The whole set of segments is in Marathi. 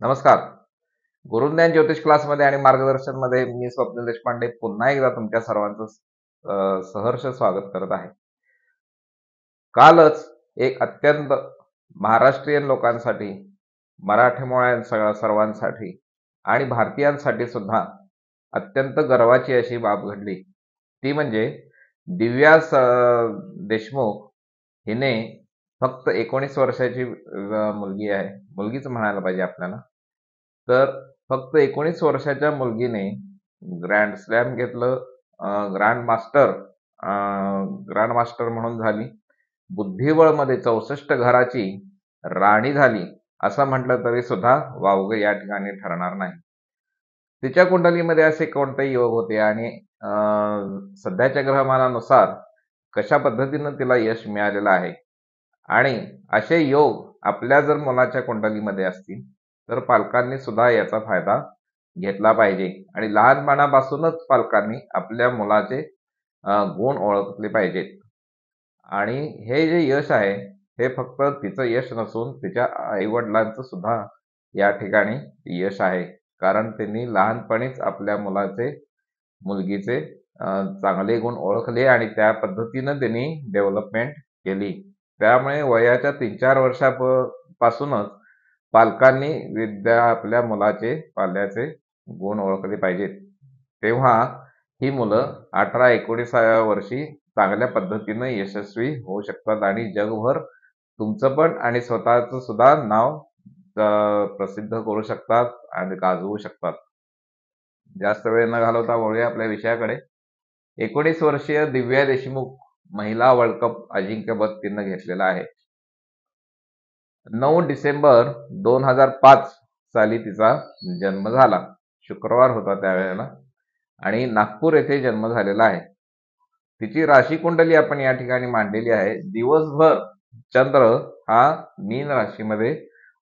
नमस्कार. गुरुज्ञान ज्योतिष क्लासमध्ये आणि मार्गदर्शनमध्ये मी स्वप्नील देशपांडे पुन्हा एकदा तुमच्या सर्वांचं सहर्ष स्वागत करत आहे. कालच एक अत्यंत महाराष्ट्रीयन लोकांसाठी, मराठमोळ्या सर्वांसाठी आणि भारतीयांसाठी सुद्धा अत्यंत गर्वाची अशी बाब घडली. ती म्हणजे दिव्या देशमुख हिने फक्त 19 वर्षाची मुलगी आहे, मुलगीच म्हणायला पाहिजे आपल्याला. तर फक्त 19 वर्षाच्या मुलगीने ग्रँड स्लॅम घेतलं, ग्रँड मास्टर म्हणून झाली, बुद्धिबळमध्ये 64 घराची राणी झाली असं म्हटलं तरी सुद्धा वावगं या ठिकाणी ठरणार नाही. तिच्या कुंडलीमध्ये असे कोणतेही योग होते आणि सध्याच्या ग्रहमानानुसार कशा पद्धतीनं तिला यश मिळालेलं आहे आणि असे योग आपल्या जर मुलाच्या कुंडलीमध्ये असतील तर पालकांनी सुद्धा याचा फायदा घेतला पाहिजे आणि लहानपणापासूनच पालकांनी आपल्या मुलाचे गुण ओळखले पाहिजेत. आणि हे जे यश आहे हे फक्त तिचं यश नसून तिच्या आईवडिलांचं सुद्धा या ठिकाणी यश आहे, कारण त्यांनी लहानपणीच आपल्या मुलगीचे चांगले गुण ओळखले आणि त्या पद्धतीनं त्यांनी डेव्हलपमेंट केली. त्यामुळे वयाच्या 3-4 वर्षापासूनच पालकांनी आपल्या पाल्याचे गुण ओळखले पाहिजेत. तेव्हा ही मुलं 18-19व्या वर्षी चांगल्या पद्धतीनं यशस्वी होऊ शकतात आणि जगभर तुमचं पण आणि स्वतःचं सुद्धा नाव प्रसिद्ध करू शकतात आणि गाजवू शकतात. जास्त वेळ न घालवता वळूया आपल्या विषयाकडे. 19 वर्षीय दिव्या देशमुख महिला वर्ल्ड कप अजिंक्यपद तिनं घेतलेला आहे. 9 डिसेंबर 2005 साली तिचा जन्म झाला. शुक्रवार होता त्यावेळेला आणि नागपूर येथे जन्म झालेला आहे. तिची राशी कुंडली आपण या ठिकाणी मांडलेली आहे. दिवसभर चंद्र हा मीन राशीमध्ये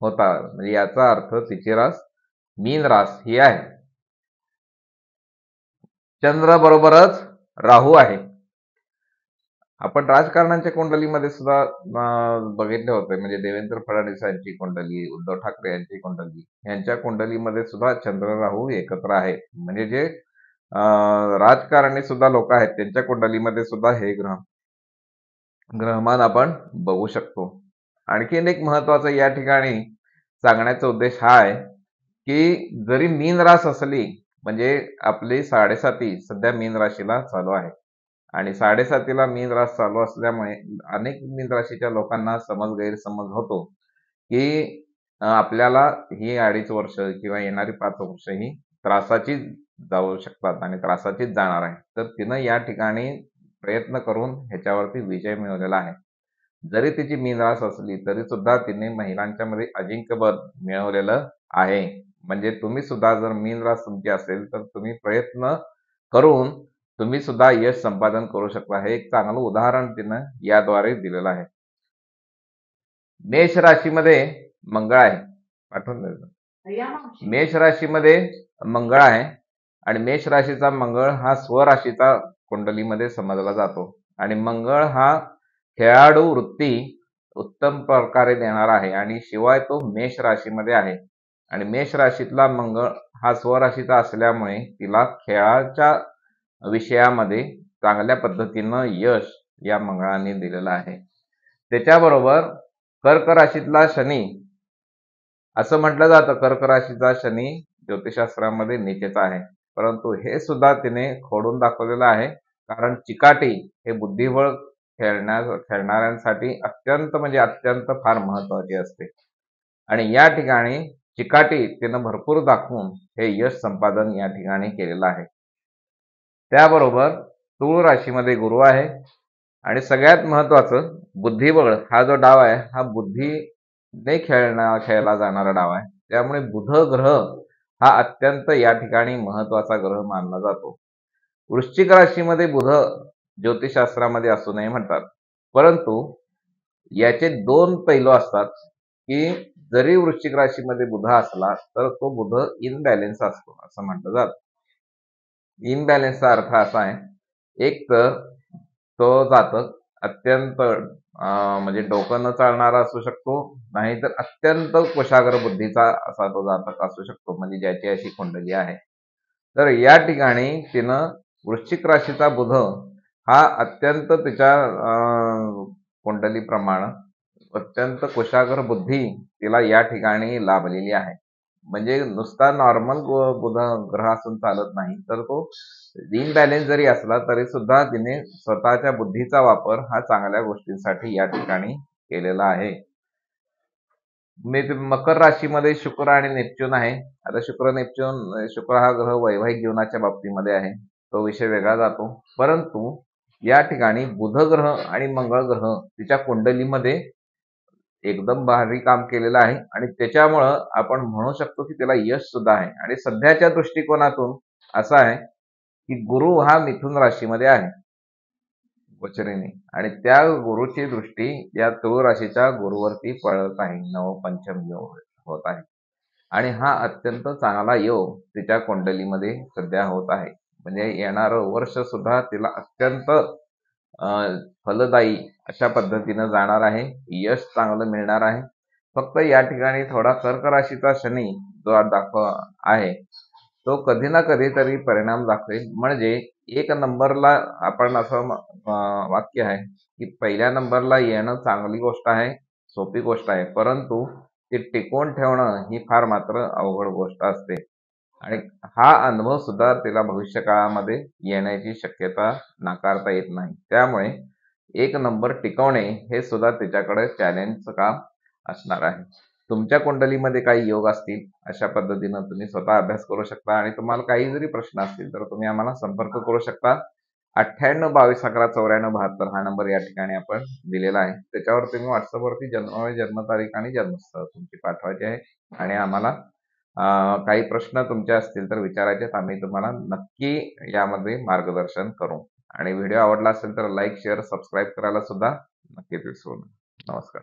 होता, म्हणजे याचा अर्थ तिची रास मीन रास ही आहे. चंद्र बरोबरच राहू आहे. आपण राजकारणाच्या कुंडलीमध्ये सुद्धा बघितले होते, म्हणजे देवेंद्र फडणवीस यांची कुंडली, उद्धव ठाकरे यांची कुंडली, यांच्या कुंडलीमध्ये सुद्धा चंद्र राहू एकत्र आहेत. म्हणजे जे राजकारणी सुद्धा लोक आहेत त्यांच्या कुंडलीमध्ये सुद्धा हे ग्रहमान आपण बघू शकतो. आणखीन एक महत्वाचं या ठिकाणी सांगण्याचा उद्देश हा आहे की जरी मीन रास असली, म्हणजे आपली 7.5 सध्या मीन राशीला चालू आहे आणि 7.5ला मीन रास चालू असल्यामुळे अनेक मीन राशीच्या लोकांना गैरसमज होतो की आपल्याला ही 2.5 वर्ष किंवा येणारी 5 वर्ष ही त्रासाची जाऊ शकतात आणि त्रासाचीच जाणार आहे. तर तिनं या ठिकाणी प्रयत्न करून ह्याच्यावरती विजय मिळवलेला आहे. जरी तिची मीन रास असली तरी सुद्धा तिने महिलांच्या मध्ये अजिंक्यपद मिळवलेलं आहे. म्हणजे तुम्ही सुद्धा जर मीन रास तुमची असेल तर तुम्ही प्रयत्न करून तुम्ही सुद्धा यश संपादन करू शकता. हे एक चांगलं उदाहरण तिनं याद्वारे दिलेलं आहे. मेष राशीमध्ये मंगळ आहे. पाठवून द्यायचं. मेष राशीमध्ये मंगळ आहे आणि मेष राशीचा मंगळ हा स्वराशीचा कुंडलीमध्ये समजला जातो आणि मंगळ हा खेळाडू वृत्ती उत्तम प्रकारे देणार आहे आणि शिवाय तो मेष राशीमध्ये आहे आणि मेष राशीतला मंगळ हा स्वराशीचा असल्यामुळे तिला खेळाच्या विषयामध्ये चांगल्या पद्धतीनं यश या मंगळाने दिलेलं आहे. त्याच्याबरोबर कर्क राशीतला शनी, असं म्हटलं जातं कर्क राशीचा शनी ज्योतिषशास्त्रामध्ये नीचेचा आहे, परंतु हे सुद्धा तिने खोडून दाखवलेलं आहे, कारण चिकाटी हे बुद्धिबळ खेळणाऱ्यांसाठी अत्यंत म्हणजे अत्यंत फार महत्वाची असते आणि या ठिकाणी चिकाटी तिनं भरपूर दाखवून हे यश संपादन या ठिकाणी केलेलं आहे. त्याबरोबर तुळ राशीमध्ये गुरु आहे आणि सगळ्यात महत्वाचं बुद्धिबळ हा जो डाव आहे हा बुद्धीने खेळला जाणारा डाव आहे. त्यामुळे बुध ग्रह हा अत्यंत या ठिकाणी महत्वाचा ग्रह मानला जातो. वृश्चिक राशीमध्ये बुध ज्योतिषशास्त्रामध्ये असू नये म्हणतात, परंतु याचे 2 पैलू असतात की जरी वृश्चिक राशीमध्ये बुध असला तर तो बुध इनबॅलेन्स असतो असं म्हटलं जातं. इनबॅलेन्सचा अर्थ असा आहे, एक तर तो जातक अत्यंत म्हणजे डोकं न चालणारा असू शकतो, नाहीतर अत्यंत कुशाग्र बुद्धीचा असा तो जातक असू शकतो, म्हणजे ज्याची अशी कुंडली आहे. तर या ठिकाणी तिनं वृश्चिक राशीचा बुध हा अत्यंत तिच्या कुंडलीप्रमाणे अत्यंत कुशाग्र बुद्धी तिला या ठिकाणी लाभलेली आहे. म्हणजे नुसता नॉर्मल बुध ग्रह असून चालत नाही, तर तो इनबॅलेन्स जरी असला तरी सुद्धा तिने स्वतःच्या बुद्धीचा वापर हा चांगल्या गोष्टींसाठी या ठिकाणी केलेला आहे. मकर राशीमध्ये शुक्र आणि नेपच्यून आहे. आता शुक्र हा ग्रह वैवाहिक जीवनाच्या बाबतीमध्ये आहे, तो विषय वेगळा जातो. परंतु या ठिकाणी बुध ग्रह आणि मंगळ ग्रह तिच्या कुंडलीमध्ये एकदम भारी काम केलेलं आहे आणि त्याच्यामुळं आपण म्हणू शकतो की त्याला यश सुद्धा आहे. आणि सध्याच्या दृष्टिकोनातून असं आहे की गुरु हा मिथुन राशीमध्ये आहे गोचरीने, आणि त्या गुरुची दृष्टी या तुळ राशीच्या गुरुवरती पडत आहे. नवपंचम योग होत आहे आणि हा अत्यंत चांगला योग तिच्या कुंडलीमध्ये सध्या होत आहे. म्हणजे येणारं वर्ष सुद्धा तिला अत्यंत फलदायी अशा पद्धतीनं जाणार आहे. यश चांगलं मिळणार आहे. फक्त या ठिकाणी थोडा कर्क राशीचा शनी जो आहे तो कधी ना कधीतरी परिणाम दाखवेल. म्हणजे एक नंबरला आपण असं वाक्य आहे की पहिल्या नंबरला येणं चांगली गोष्ट आहे, सोपी गोष्ट आहे, परंतु ते टिकवून ठेवणं ही फार मात्र अवघड गोष्ट असते. आणि हा अनुभव सुद्धा तिला भविष्य काळामध्ये येण्याची शक्यता नाकारता येत नाही. त्यामुळे एक नंबर टिकवणे हे सुद्धा तिच्याकडे चॅलेंजचं काम असणार आहे. तुमच्या कुंडलीमध्ये काही योग असतील अशा पद्धतीनं तुम्ही स्वतः अभ्यास करू शकता आणि तुम्हाला काही जरी प्रश्न असतील तर तुम्ही आम्हाला संपर्क करू शकता. 98 22 11 94 72 हा नंबर या ठिकाणी आपण दिलेला आहे. त्याच्यावर तुम्ही व्हॉट्सअपवरती जन्मतारीख आणि जन्मस्थळ तुमची पाठवायची आहे आणि आम्हाला काही प्रश्न तुमचे असतील तर विचारायचे, आम्ही तुम्हाला नक्की यामध्ये मार्गदर्शन करू. आणि व्हिडिओ आवडला असेल तर लाईक, शेअर, सबस्क्राईब करायला सुद्धा नक्की विसरू नका. नमस्कार.